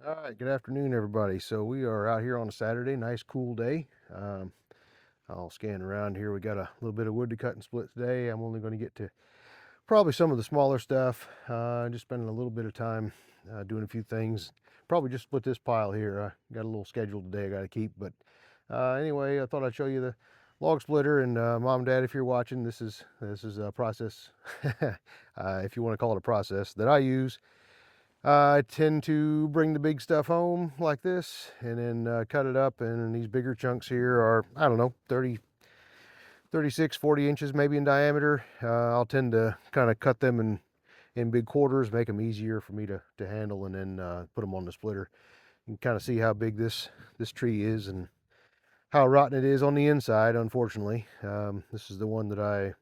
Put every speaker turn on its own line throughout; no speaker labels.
All right, good afternoon, everybody. So we are out here on a Saturday, nice cool day. I'll scan around here. We got a little bit of wood to cut and split today. I'm only going to get to probably some of the smaller stuff. Just spending a little bit of time doing a few things. Probably just split this pile here. I got a little schedule today I got to keep. But anyway, I thought I'd show you the log splitter. And Mom and Dad, if you're watching, this is a process, if you want to call it a process, that I use. I tend to bring the big stuff home like this and then cut it up, and these bigger chunks here are, I don't know, 36, 40 inches maybe in diameter. I'll tend to kind of cut them in big quarters, make them easier for me to handle, and then put them on the splitter. You can kind of see how big this tree is and how rotten it is on the inside, unfortunately. This is the one that I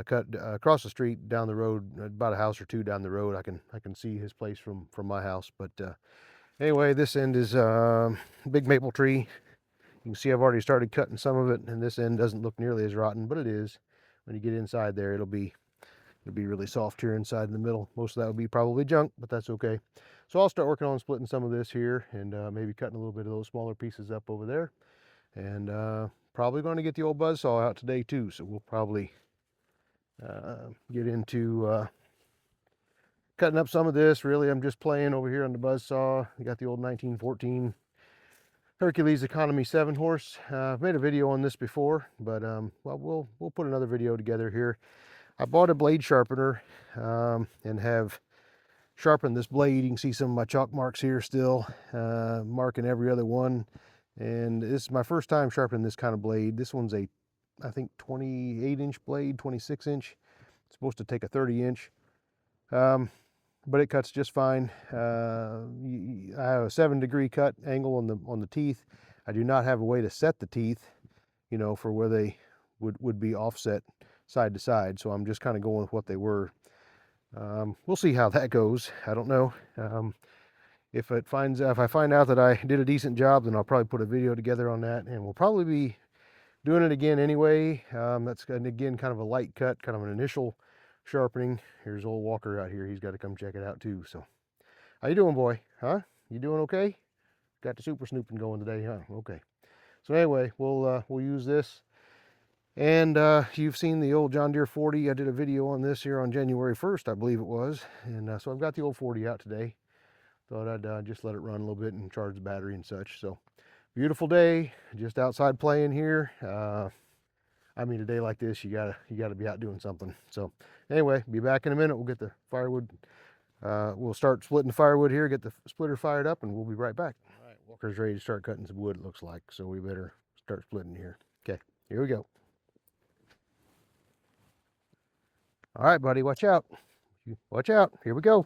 cut across the street down the road, about a house or two down the road. I can see his place from my house. But anyway, this end is a big maple tree. You can see I've already started cutting some of it, and this end doesn't look nearly as rotten, but it is. When you get inside there, it'll be really soft here inside in the middle. Most of that will be probably junk, but that's okay. So I'll start working on splitting some of this here, and maybe cutting a little bit of those smaller pieces up over there. And probably going to get the old buzzsaw out today too, so we'll probably get into cutting up some of this. Really, I'm just playing over here on the buzzsaw. I got the old 1914 Hercules Economy 7-horse. I've made a video on this before, but well, we'll put another video together here. I bought a blade sharpener and have sharpened this blade. You can see some of my chalk marks here still, marking every other one. And this is my first time sharpening this kind of blade. This one's a, I think, 28-inch blade, 26-inch. It's supposed to take a 30-inch, but it cuts just fine. I have a 7-degree cut angle on the teeth. I do not have a way to set the teeth, you know, for where they would be offset side to side. So I'm just kind of going with what they were. We'll see how that goes. I don't know. If I find out that I did a decent job, then I'll probably put a video together on that, and we'll probably be doing it again anyway. That's again kind of a light cut, kind of an initial sharpening. Here's old Walker out here. He's got to come check it out too. So, how you doing, boy? Huh? You doing okay? Got the super snooping going today, huh? Okay. So anyway, we'll use this. And you've seen the old John Deere 40. I did a video on this here on January 1st, I believe it was. And so I've got the old 40 out today. Thought I'd just let it run a little bit and charge the battery and such. So, beautiful day, just outside playing here. I mean, a day like this, you gotta be out doing something. So, anyway, be back in a minute. We'll get the firewood. We'll start splitting the firewood here, get the splitter fired up, and we'll be right back. All right, Walker's ready to start cutting some wood, it looks like. So we better start splitting here. Okay, here we go. All right, buddy, watch out. Watch out. Here we go.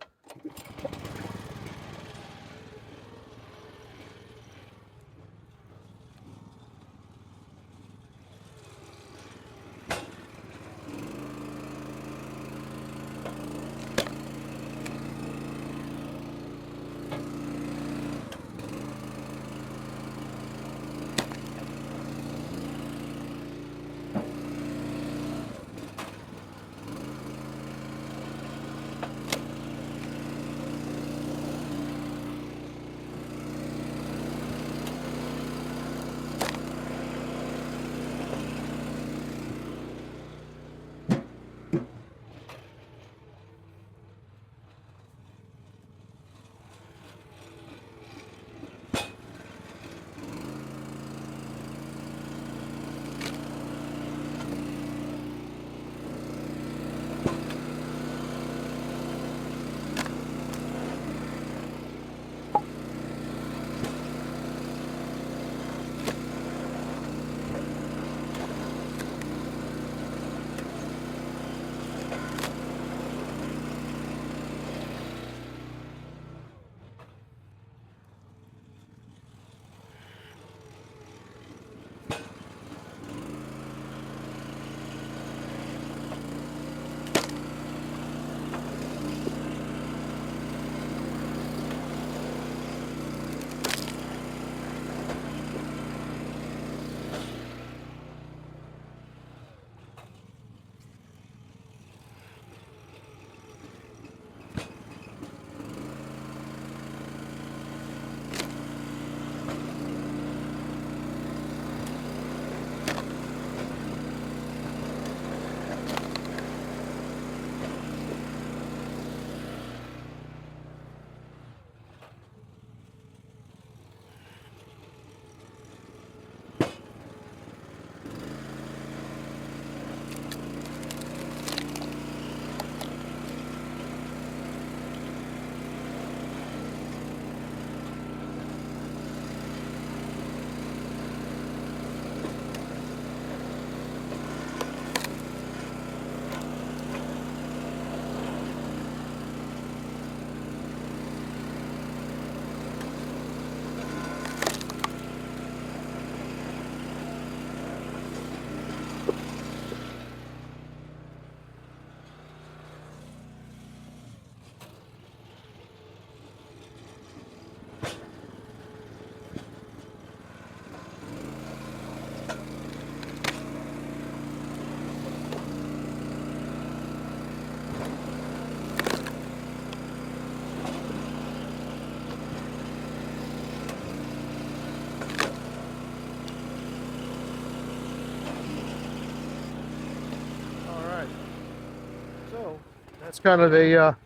that's kind of a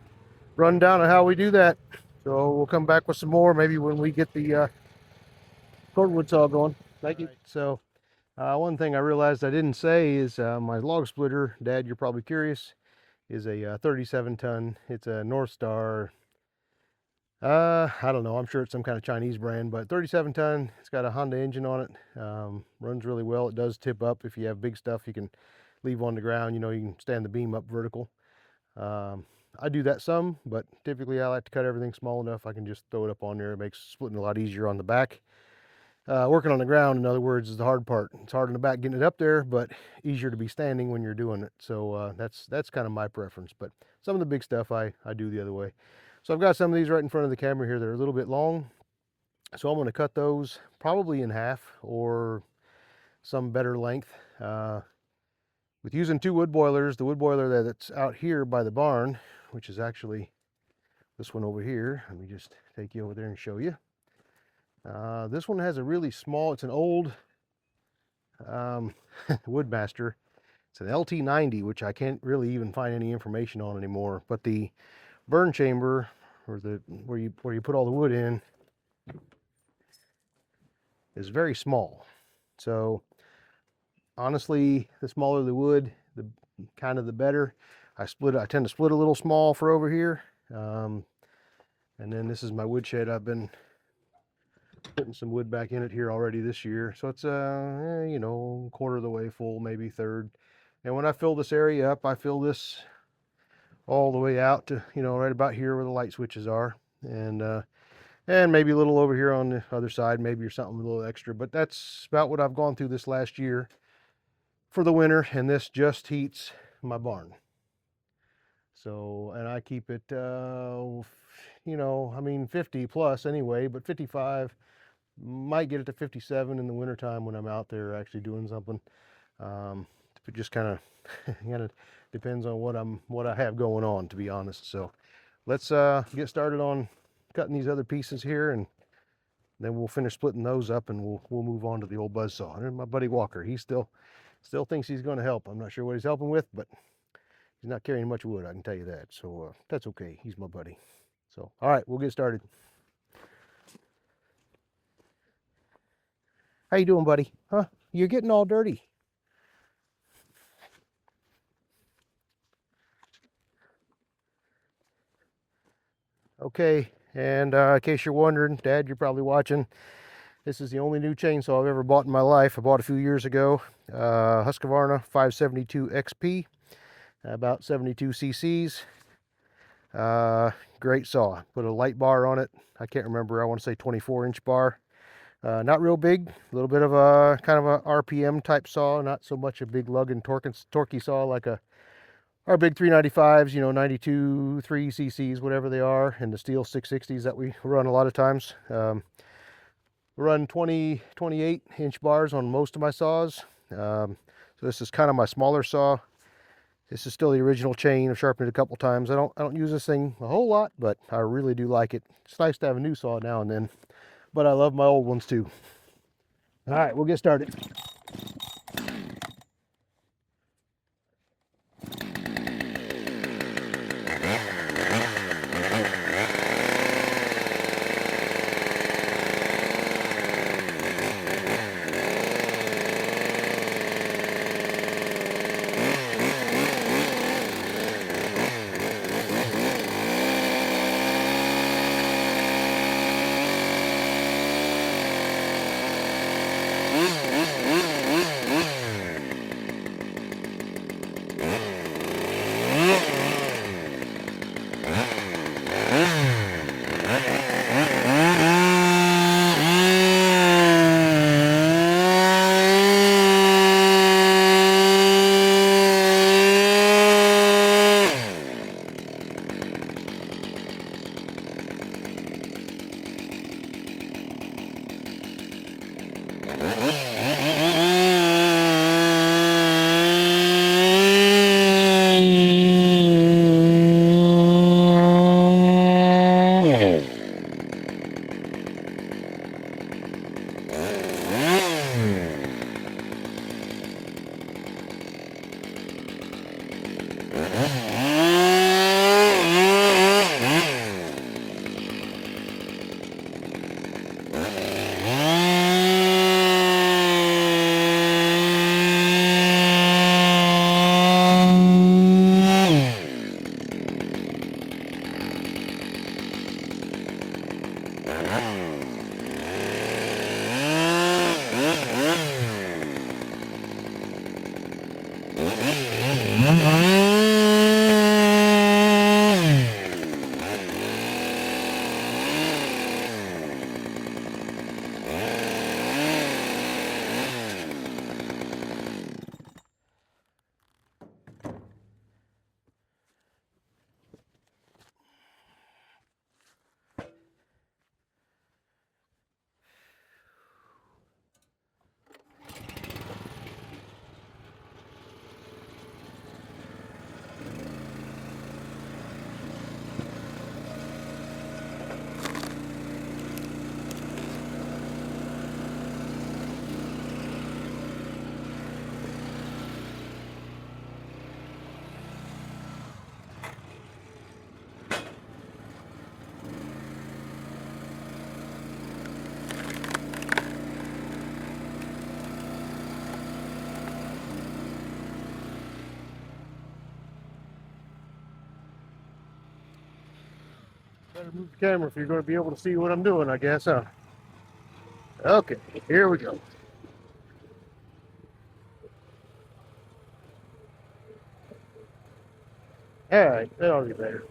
rundown of how we do that. So we'll come back with some more maybe when we get the cordwood saw going. Thank you. Right, so one thing I realized I didn't say is my log splitter, Dad, you're probably curious, is a 37 ton. It's a North Star. I don't know. I'm sure it's some kind of Chinese brand, but 37 ton. It's got a Honda engine on it. Runs really well. It does tip up. If you have big stuff, you can leave on the ground. You know, you can stand the beam up vertical. I do that some, but typically I like to cut everything small enough I can just throw it up on there. It makes splitting a lot easier on the back. Working on the ground, in other words, is the hard part. It's hard in the back getting it up there, but easier to be standing when you're doing it. So that's kind of my preference. But some of the big stuff I do the other way. So I've got some of these right in front of the camera here that are a little bit long. So I'm going to cut those probably in half or some better length. With using 2 wood boilers, the wood boiler that's out here by the barn, which is actually this one over here. Let me just take you over there and show you. This one has a really small, it's an old Woodmaster. It's an LT90, which I can't really even find any information on anymore. But the burn chamber, or the where you put all the wood in, is very small. So honestly, the smaller the wood, the kind of the better. I tend to split a little small for over here. And then this is my wood shed. I've been putting some wood back in it here already this year. So it's you know, quarter of the way full, maybe third. And when I fill this area up, I fill this all the way out to, you know, right about here where the light switches are. And maybe a little over here on the other side, maybe, or something a little extra. But that's about what I've gone through this last year for the winter, and this just heats my barn. So, and I keep it, you know, I mean 50 plus anyway, but 55, might get it to 57 in the wintertime when I'm out there actually doing something. It just kind of depends on what I have going on, to be honest. So let's get started on cutting these other pieces here, and then we'll finish splitting those up, and we'll move on to the old buzzsaw. And my buddy Walker, he still thinks he's going to help. I'm not sure what he's helping with, but he's not carrying much wood, I can tell you that. So that's okay. He's my buddy. So all right, we'll get started. How you doing, buddy? Huh? You're getting all dirty. Okay, and in case you're wondering, Dad, you're probably watching, this is the only new chainsaw I've ever bought in my life. I bought a few years ago, Husqvarna 572 XP, about 72 cc's. Great saw. Put a light bar on it. I can't remember, I want to say 24-inch bar. Not real big, a little bit of a kind of a RPM type saw, not so much a big lugging torquey saw like our big 395s, you know, 92, 3 cc's, whatever they are, and the steel 660s that we run a lot of times. We run 20, 28-inch bars on most of my saws. So this is kind of my smaller saw. This is still the original chain. I've sharpened it a couple times. I don't use this thing a whole lot, but I really do like it. It's nice to have a new saw now and then, but I love my old ones too. All right, we'll get started. Better move the camera if you're going to be able to see what I'm doing, I guess, huh? Okay, here we go. All right, that'll be better.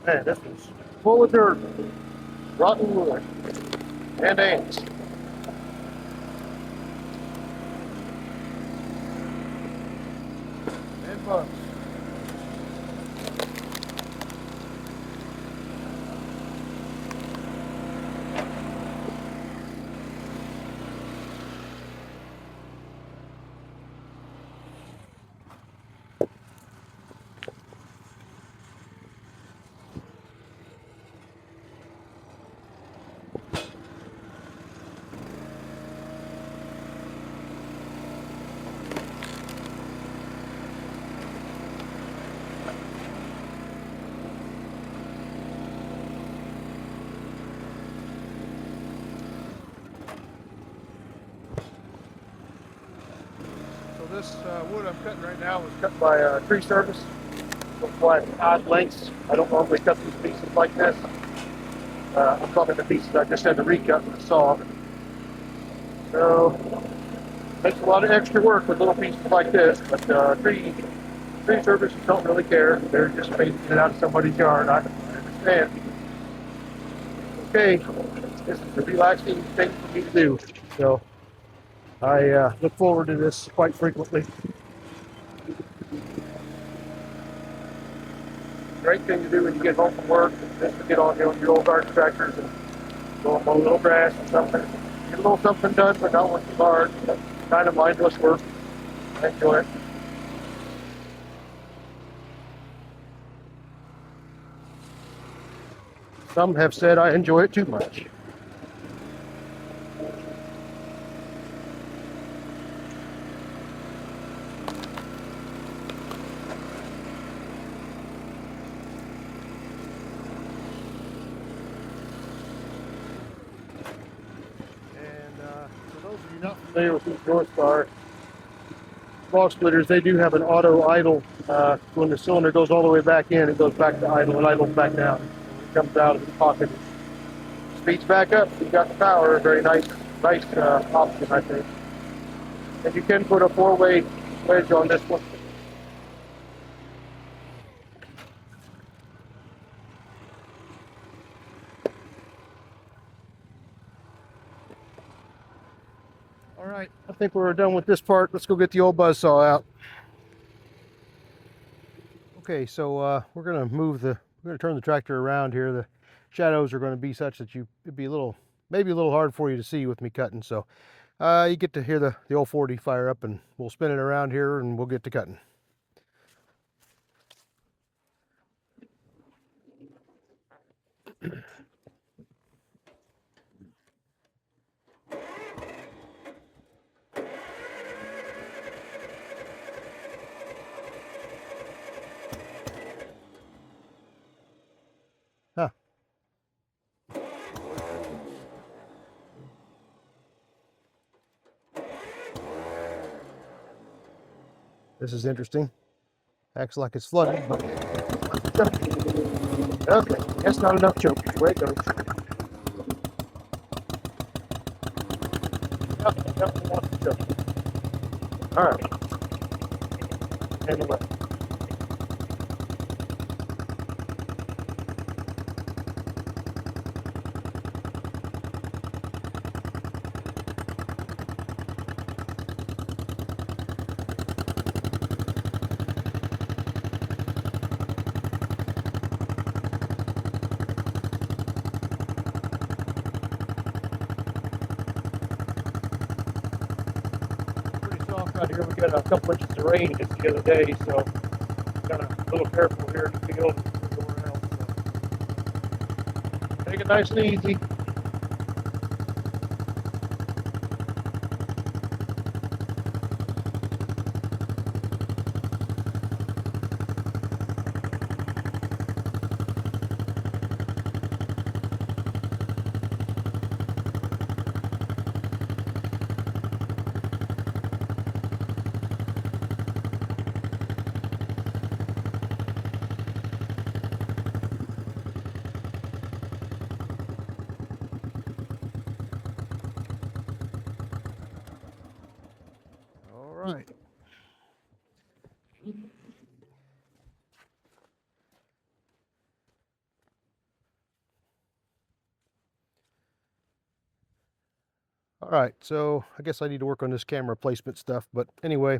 Man, this is full of dirt, rotten wood, and ants. And bugs. So this wood I'm cutting right now was cut by a tree service. So quite odd lengths. I don't normally cut these pieces like this. I'm talking the pieces I just had to recut with a saw. So takes a lot of extra work with little pieces like this, but tree services don't really care. They're just phasing it out of somebody's yard. I understand. Okay, this is a relaxing thing for me to do. So I look forward to this quite frequently. Great thing to do when you get home from work, just to get on your old garden tractors and go mow a little grass or something. Get a little something done, but not work too hard. Kind of mindless work. I enjoy it. Some have said I enjoy it too much. For those of you not familiar with these Northstar log splitters, they do have an auto idle. When the cylinder goes all the way back in, it goes back to idle and idles back down. It comes out of the pocket, speeds back up. You've got the power. A very nice option, I think. And you can put a 4-way wedge on this one. All right, I think we're done with this part. Let's go get the old buzzsaw out. Okay, so we're gonna turn the tractor around here. The shadows are going to be such that it'd be maybe a little hard for you to see with me cutting. So you get to hear the old 40 fire up, and we'll spin it around here, and we'll get to cutting. Huh. This is interesting. Acts like it's flooding. Okay, that's not enough choke. Where it goes. Okay, definitely wants to choke. All right. Handle that. Out here, we got a couple inches of rain just the other day, so kind of a little careful here in the field and everywhere else. So take it nice and easy. All right. All right, so I guess I need to work on this camera placement stuff, but anyway,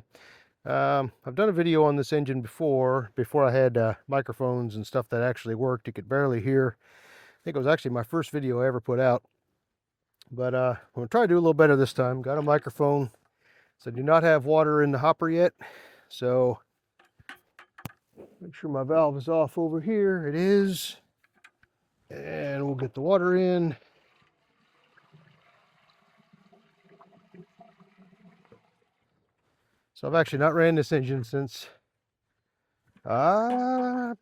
I've done a video on this engine before I had microphones and stuff that actually worked. You could barely hear. I think it was actually my first video I ever put out, but I'm gonna try to do a little better this time. Got a microphone, so I do not have water in the hopper yet, so make sure my valve is off over here. It is, and we'll get the water in. So I've actually not ran this engine since probably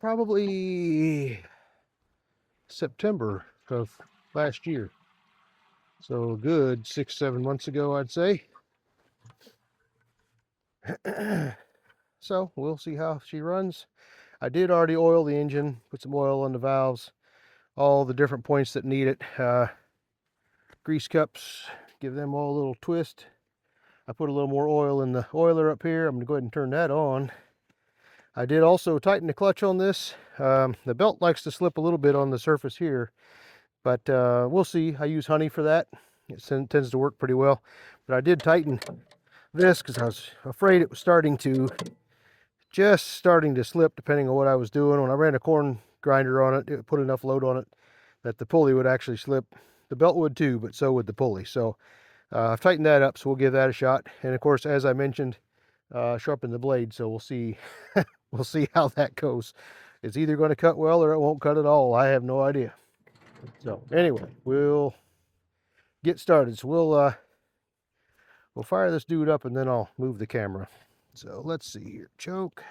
September of last year. So good 6-7 months ago, I'd say. So we'll see how she runs. I did already oil the engine, put some oil on the valves, all the different points that need it. Grease cups, give them all a little twist. I put a little more oil in the oiler up here. I'm gonna go ahead and turn that on. I did also tighten the clutch on this. The belt likes to slip a little bit on the surface here, but we'll see. I use honey for that. It tends to work pretty well. But I did tighten this because I was afraid it was starting to slip depending on what I was doing. When I ran a corn grinder on it, it put enough load on it that the pulley would actually slip. The belt would too, but so would the pulley. So I've tightened that up, so we'll give that a shot. And of course, as I mentioned, sharpen the blade, so we'll see we'll see how that goes. It's either going to cut well or it won't cut at all. I have no idea. So anyway, we'll get started. So we'll fire this dude up and then I'll move the camera. So let's see here. Choke.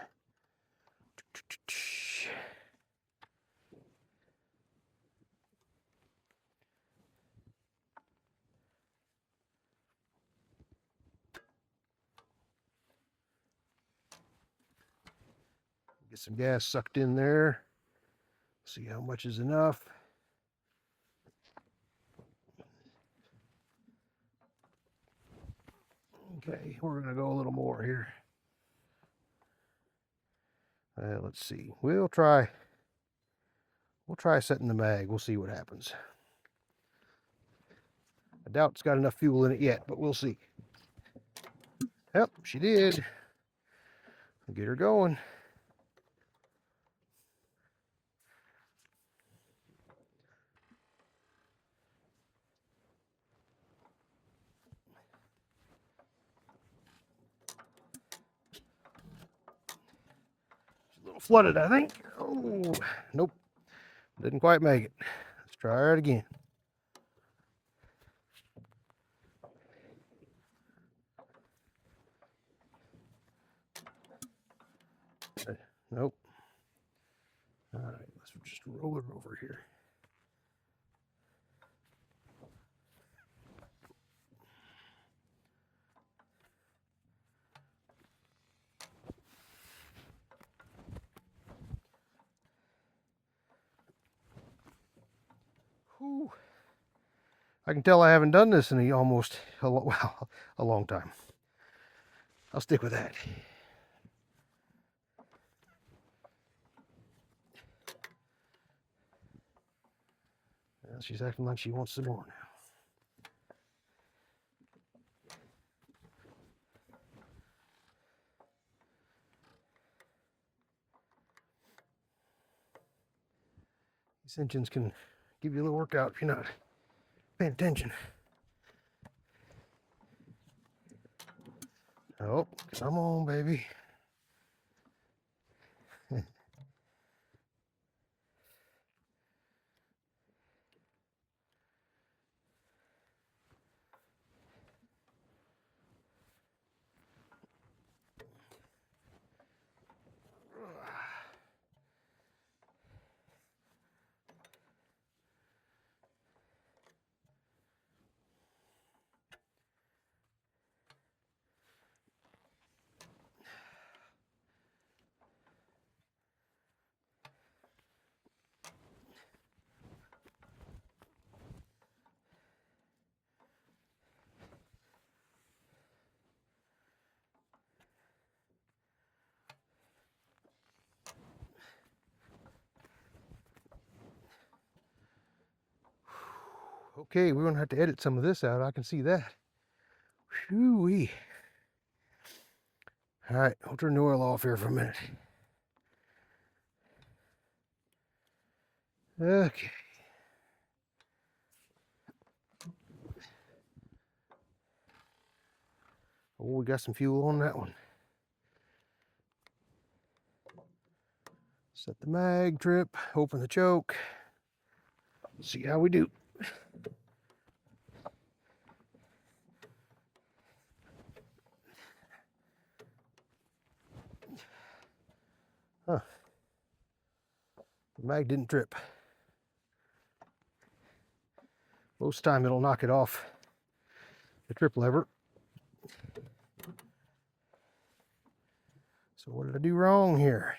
Get some gas sucked in there. See how much is enough. Okay, we're gonna go a little more here. Let's see. We'll try setting the mag. We'll see what happens. I doubt it's got enough fuel in it yet, but we'll see. Yep, she did. I'll get her going. She's a little flooded, I think. Oh, nope. Didn't quite make it. Let's try it again. Nope. All right, let's just roll it over here. Whew. I can tell I haven't done this in a long time. I'll stick with that. Well, she's acting like she wants some more now. These engines can give you a little workout if you're not paying attention. Oh, come on, baby. Okay, we're gonna have to edit some of this out. I can see that. Whew-wee. All right, I'll turn the oil off here for a minute. Okay. Oh, we got some fuel on that one. Set the mag trip, open the choke. See how we do. Huh. The mag didn't trip. Most of the time it'll knock it off the trip lever. So what did I do wrong here?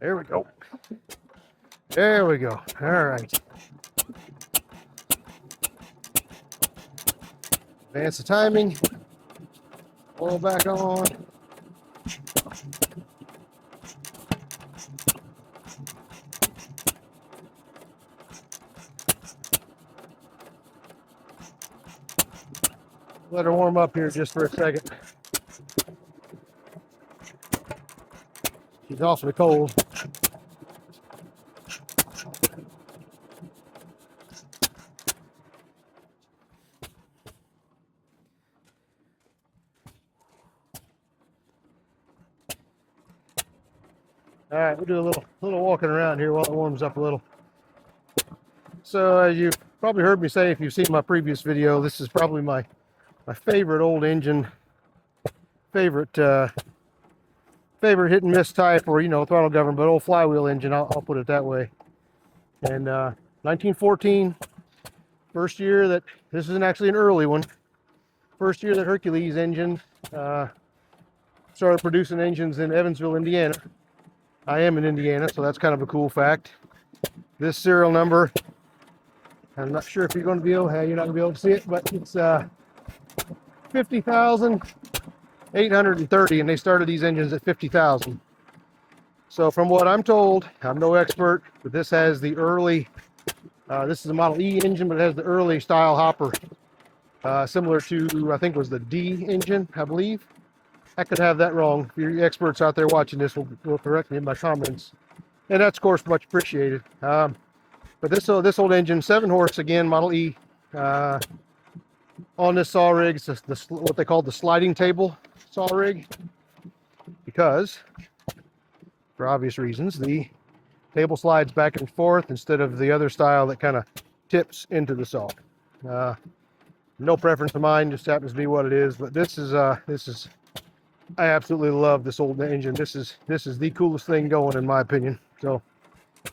There we go. There we go. All right. Advance the timing. Oil back on. Let her warm up here just for a second. She's awfully cold. All right, we'll do a little walking around here while it warms up a little. So as you've probably heard me say, if you've seen my previous video, this is probably my favorite old engine, favorite hit and miss type, or throttle governed, but old flywheel engine. I'll put it that way. And 1914, first year that this isn't actually an early one. First year that Hercules engine started producing engines in Evansville, Indiana. I am in Indiana, so that's kind of a cool fact. This serial number, I'm not sure if you're going to be able, you're not going to be able to see it, but it's 50,830, and they started these engines at 50,000. So from what I'm told, I'm no expert, but this has the early, this is a Model E engine, but it has the early style hopper, similar to, I think it was the D engine, I believe. I could have that wrong. If your experts out there watching this will correct me in my comments. And that's, of course, much appreciated. But this old engine, 7 horse, again, Model E, on this saw rig. It's what they call the sliding table saw rig, because, for obvious reasons, the table slides back and forth instead of the other style that kind of tips into the saw. No preference of mine, just happens to be what it is. But this is I absolutely love this old engine. This is the coolest thing going, in my opinion. So,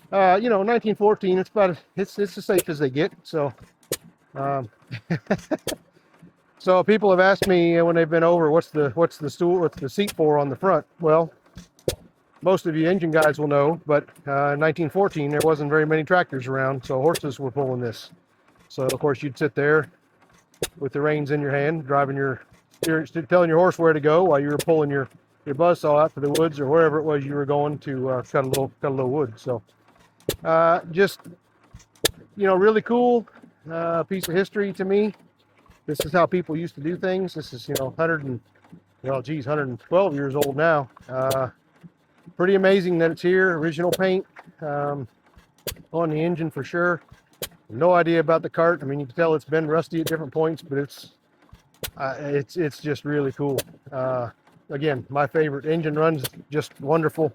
1914. It's as safe as they get. So, so people have asked me when they've been over, what's the seat for on the front? Well, most of you engine guys will know, but 1914 there wasn't very many tractors around, so horses were pulling this. So of course you'd sit there with the reins in your hand, driving telling your horse where to go while you were pulling your buzzsaw out to the woods or wherever it was you were going to cut a little wood. So just really cool piece of history to me. This is how people used to do things. This is 112 years old now. Pretty amazing that it's here. Original paint on the engine for sure. No idea about the cart. I mean, you can tell it's been rusty at different points, but it's just really cool. Again, my favorite. Engine runs just wonderful.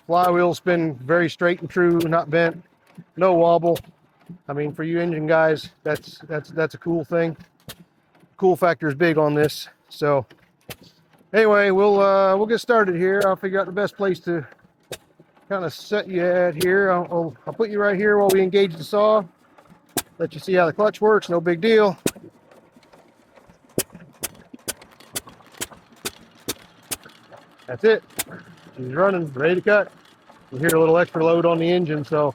Flywheel spin very straight and true, not bent, no wobble. I mean, for you engine guys, that's a cool thing. Cool factor is big on this. So anyway, we'll get started here. I'll figure out the best place to kind of set you at here. I'll put you right here while we engage the saw. Let you see how the clutch works. No big deal. That's it. She's running, ready to cut. You hear a little extra load on the engine. So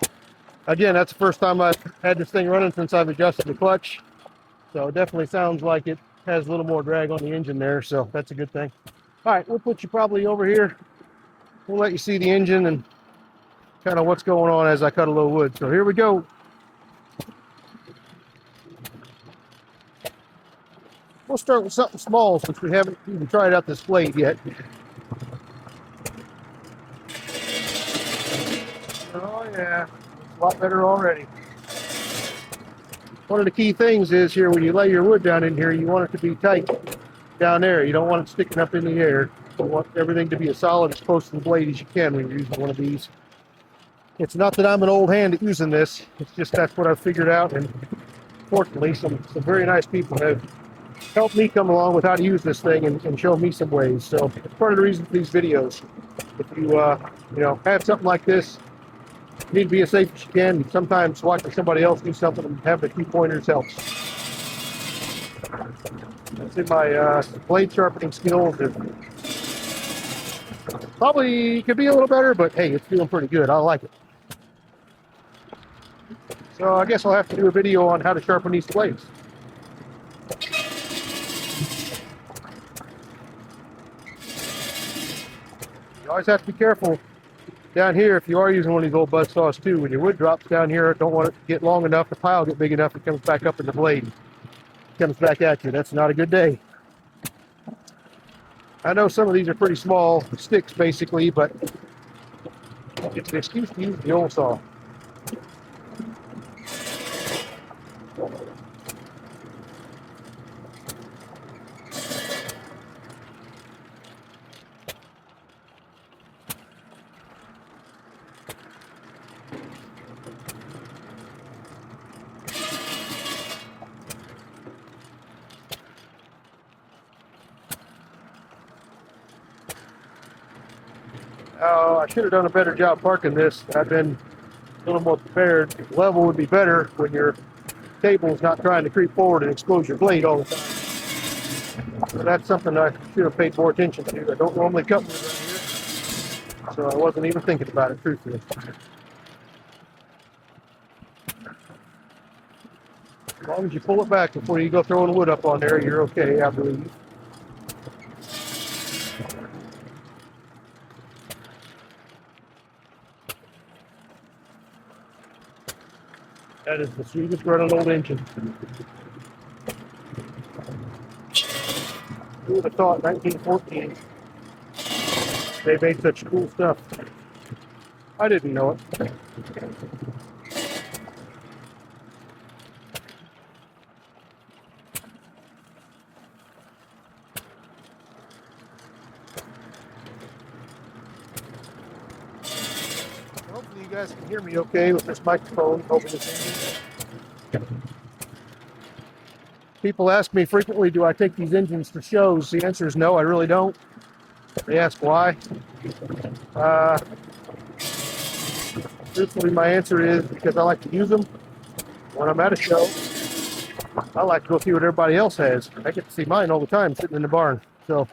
again, that's the first time I've had this thing running since I've adjusted the clutch. So it definitely sounds like it has a little more drag on the engine there. So that's a good thing. All right, we'll put you probably over here. We'll let you see the engine and kind of what's going on as I cut a little wood. So here we go. We'll start with something small since we haven't even tried out this blade yet. Oh yeah, it's a lot better already. One of the key things is here, when you lay your wood down in here, you want it to be tight down there. You don't want it sticking up in the air. You want everything to be as solid as close to the blade as you can when you're using one of these. It's not that I'm an old hand at using this. It's just that's what I've figured out. And fortunately, some very nice people have helped me come along with how to use this thing and show me some ways. So it's part of the reason for these videos. If you have something like this, you need to be as safe as you can. Sometimes watching somebody else do something and having a few pointers helps. That's in my blade sharpening skills. Probably could be a little better, but hey, it's feeling pretty good. I like it. So I guess I'll have to do a video on how to sharpen these blades. You always have to be careful down here if you are using one of these old buzz saws too. When your wood drops down here, don't want it to get long enough, the pile get big enough, it comes back up in the blade. It comes back at you. That's not a good day. I know some of these are pretty small sticks basically, but it's an excuse to use the old saw. I should have done a better job parking this. I've been a little more prepared. The level would be better when your table is not trying to creep forward and expose your blade all the time. So that's something I should have paid more attention to. I don't normally cut wood right here, so I wasn't even thinking about it, truthfully. As long as you pull it back before you go throwing wood up on there, you're okay, I believe. That is the sweetest running old engine. Who would have thought 1914 they made such cool stuff? I didn't know it. Hopefully you guys can hear me okay with this microphone over this engine. People ask me frequently, do I take these engines to shows? The answer is no, I really don't. They ask why. Truthfully, my answer is because I like to use them. When I'm at a show, I like to go see what everybody else has. I get to see mine all the time sitting in the barn. So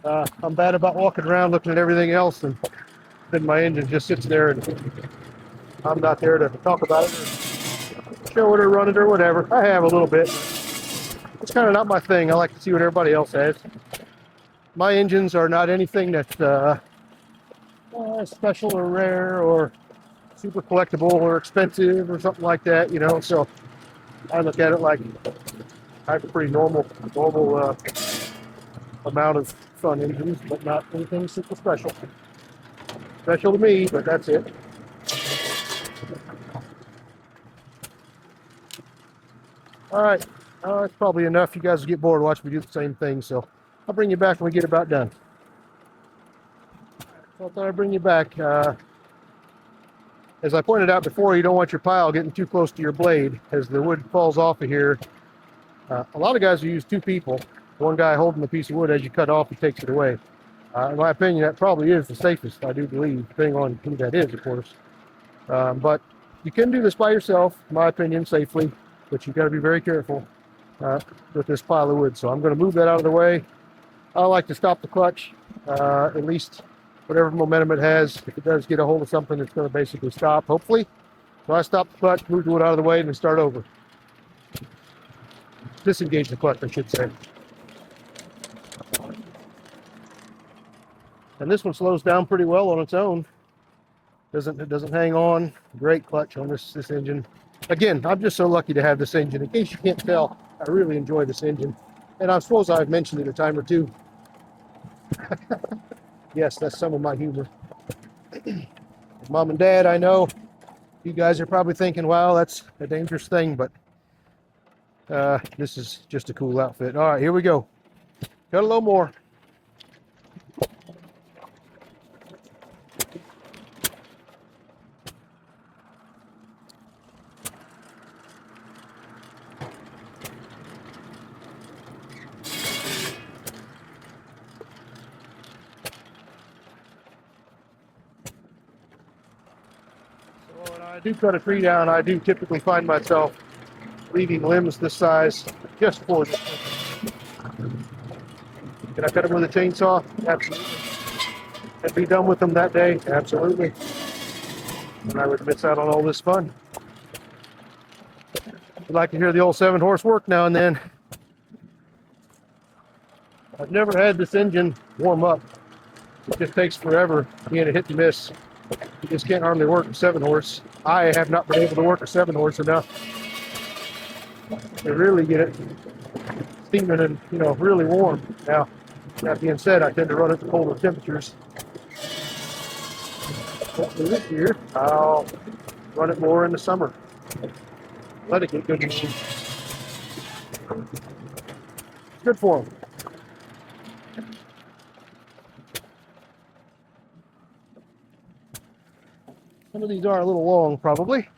I'm bad about walking around looking at everything else, and then my engine just sits there and I'm not there to talk about it or show it or run it or whatever. I have a little bit. It's kind of not my thing. I like to see what everybody else has. My engines are not anything that's special or rare or super collectible or expensive or something like that, you know. So I look at it like I have a pretty normal amount of fun engines, but not anything super special. Special to me, but that's it. All right. That's probably enough. You guys will get bored watching me do the same thing, so I'll bring you back when we get about done. So I thought I'd bring you back. As I pointed out before, you don't want your pile getting too close to your blade as the wood falls off of here. A lot of guys will use two people. One guy holding the piece of wood as you cut off, he takes it away. In my opinion, that probably is the safest, I do believe, depending on who that is, of course. But you can do this by yourself, in my opinion, safely, but you've got to be very careful with this pile of wood. So I'm going to move that out of the way. I like to stop the clutch, at least whatever momentum it has. If it does get a hold of something, it's going to basically stop, hopefully. So I stop the clutch, move the wood out of the way, and then start over. Disengage the clutch, I should say. And this one slows down pretty well on its own. It doesn't hang on. Great clutch on this engine. Again, I'm just so lucky to have this engine. In case you can't tell, I really enjoy this engine. And I suppose I've mentioned it a time or two. Yes, that's some of my humor. Mom and Dad, I know you guys are probably thinking, wow, that's a dangerous thing, but this is just a cool outfit. All right, here we go. Got a little more. So when I do cut a tree down, I do typically find myself leaving limbs this size just for this. Can I cut them with a chainsaw? Absolutely. And be done with them that day? Absolutely. And I would miss out on all this fun. I'd like to hear the old 7-horse work now and then. I've never had this engine warm up. It just takes forever being a hit and miss. You just can't hardly work a 7-horse. I have not been able to work a 7-horse enough to really get it steaming and, really warm. Now, that being said, I tend to run it at colder temperatures. Hopefully this year, I'll run it more in the summer. Let it get good and warm. It's good for them. Some of these are a little long, probably.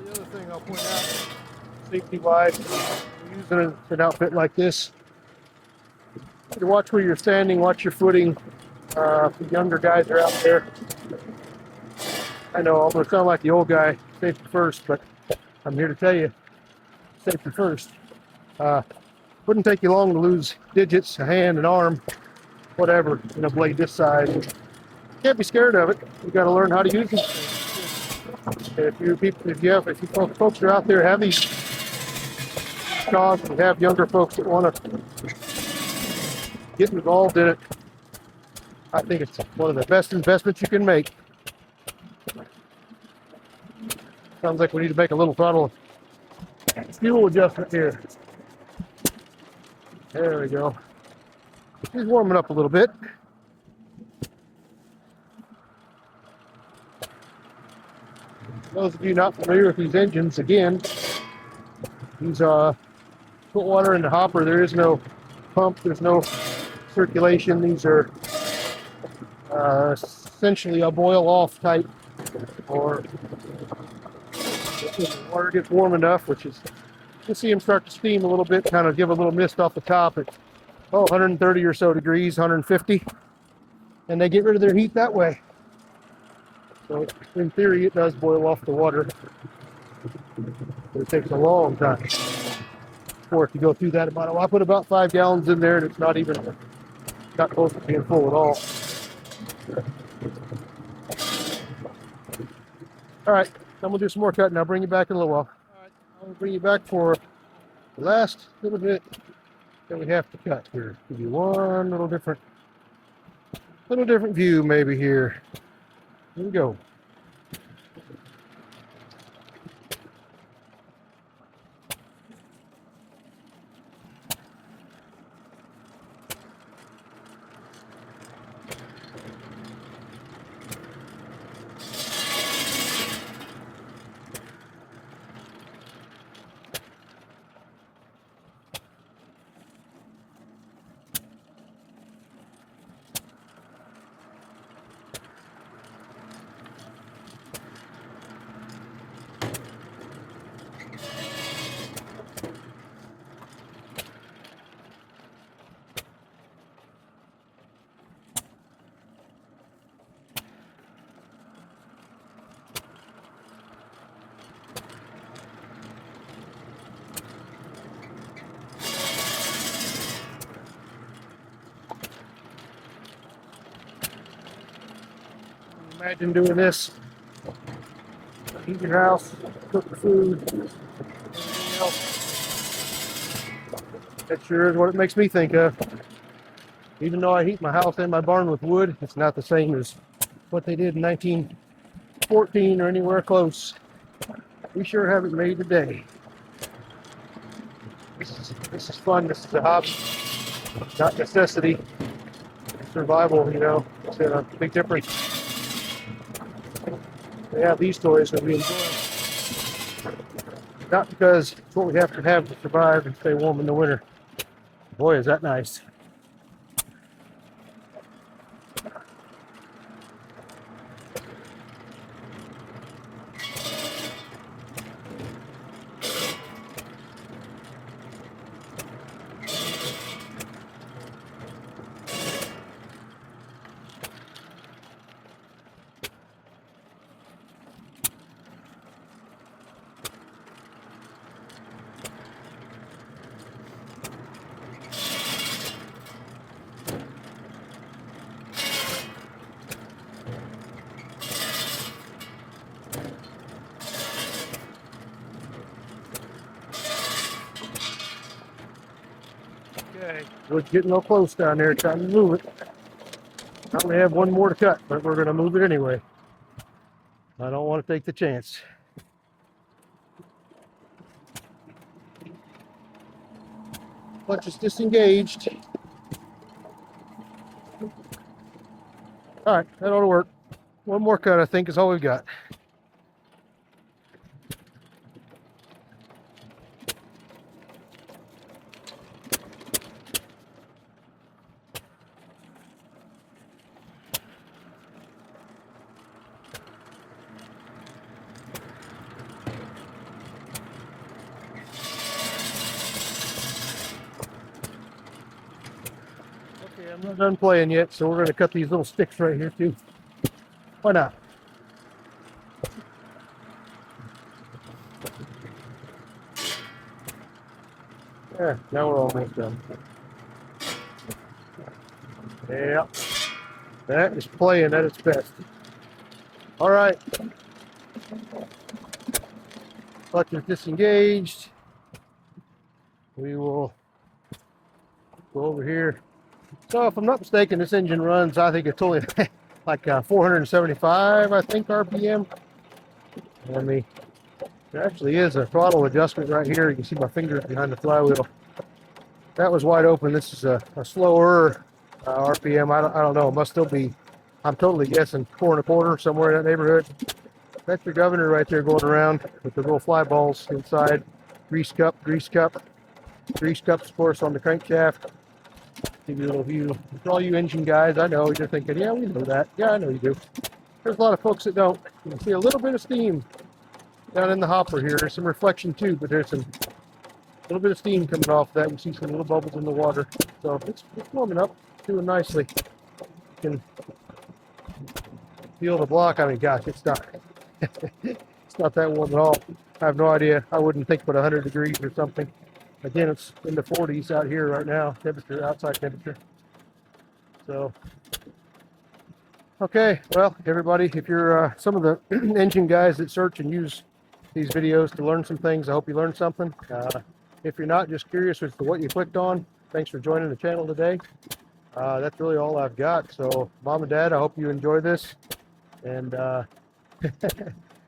The other thing I'll point out, safety-wise, using an outfit like this, you watch where you're standing, watch your footing. The younger guys are out there. I know I'm going to sound like the old guy, safety first, but I'm here to tell you, safety first. Wouldn't take you long to lose digits, a hand, an arm, whatever, in a blade this size. Can't be scared of it. You got to learn how to use it. If you folks are out there have these jobs and have younger folks that want to get involved in it, I think it's one of the best investments you can make. Sounds like we need to make a little throttle fuel adjustment here. There we go. He's warming up a little bit. Those of you not familiar with these engines, again, these put water in the hopper. There is no pump. There's no circulation. These are essentially a boil-off type, or the water gets warm enough, which is, you see them start to steam a little bit, kind of give a little mist off the top at 130 or so degrees, 150, and they get rid of their heat that way. So in theory, it does boil off the water, but it takes a long time for it to go through that amount. I put about 5 gallons in there, and it's not close to being full at all. All right, I'm gonna do some more cutting. I'll bring you back in a little while. All right, I'll bring you back for the last little bit that we have to cut here. Give you one little different view maybe here. Here we go. Imagine doing this. Heat your house, cook the food, everything else. That sure is what it makes me think of. Even though I heat my house and my barn with wood, it's not the same as what they did in 1914 or anywhere close. We sure have it made today. This is fun. This is a hobby, not necessity. Survival, you know, it's a big difference. We have these toys that we enjoy. Not because it's what we have to survive and stay warm in the winter. Boy, is that nice. Okay, wood's getting a little close down there, trying to move it. I only have one more to cut, but we're going to move it anyway. I don't want to take the chance. Clutch is disengaged. All right, that ought to work. One more cut, I think, is all we've got. Okay, I'm not done playing yet, so we're going to cut these little sticks right here too. Why not? Yeah, now we're almost done. Yeah, that is playing at its best. All right. Clutch is disengaged. We will go over here. So if I'm not mistaken, this engine runs, I think it's only like 475, I think, RPM. There actually is a throttle adjustment right here. You can see my fingers behind the flywheel. That was wide open. This is a slower RPM. I don't know. It must still be, I'm totally guessing, 4.25, somewhere in that neighborhood. That's your governor right there going around with the little fly balls inside. Grease cups, of course, on the crankshaft. Give you a little view. For all you engine guys, I know you're thinking, yeah, we know that. Yeah, I know you do. There's a lot of folks that don't. You can see a little bit of steam down in the hopper here. There's some reflection too, but there's some little bit of steam coming off that. You see some little bubbles in the water. So it's warming up, doing nicely. You can feel the block. I mean, gosh, it's not it's not that warm at all. I have no idea. I wouldn't think but 100 degrees or something. Again, it's in the 40s out here right now, temperature, outside temperature. So, okay, well, everybody, if you're some of the engine guys that search and use these videos to learn some things, I hope you learned something. If you're not, just curious as to what you clicked on, thanks for joining the channel today. That's really all I've got. So, Mom and Dad, I hope you enjoy this. And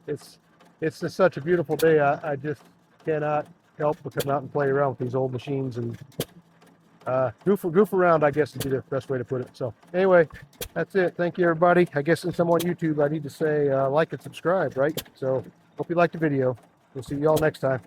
it's just such a beautiful day. I just cannot help but come out and play around with these old machines and goof around, I guess, would be the best way to put it. So anyway, that's it. Thank you, everybody. I guess since I'm on YouTube, I need to say like and subscribe, right? So hope you liked the video. We'll see you all next time.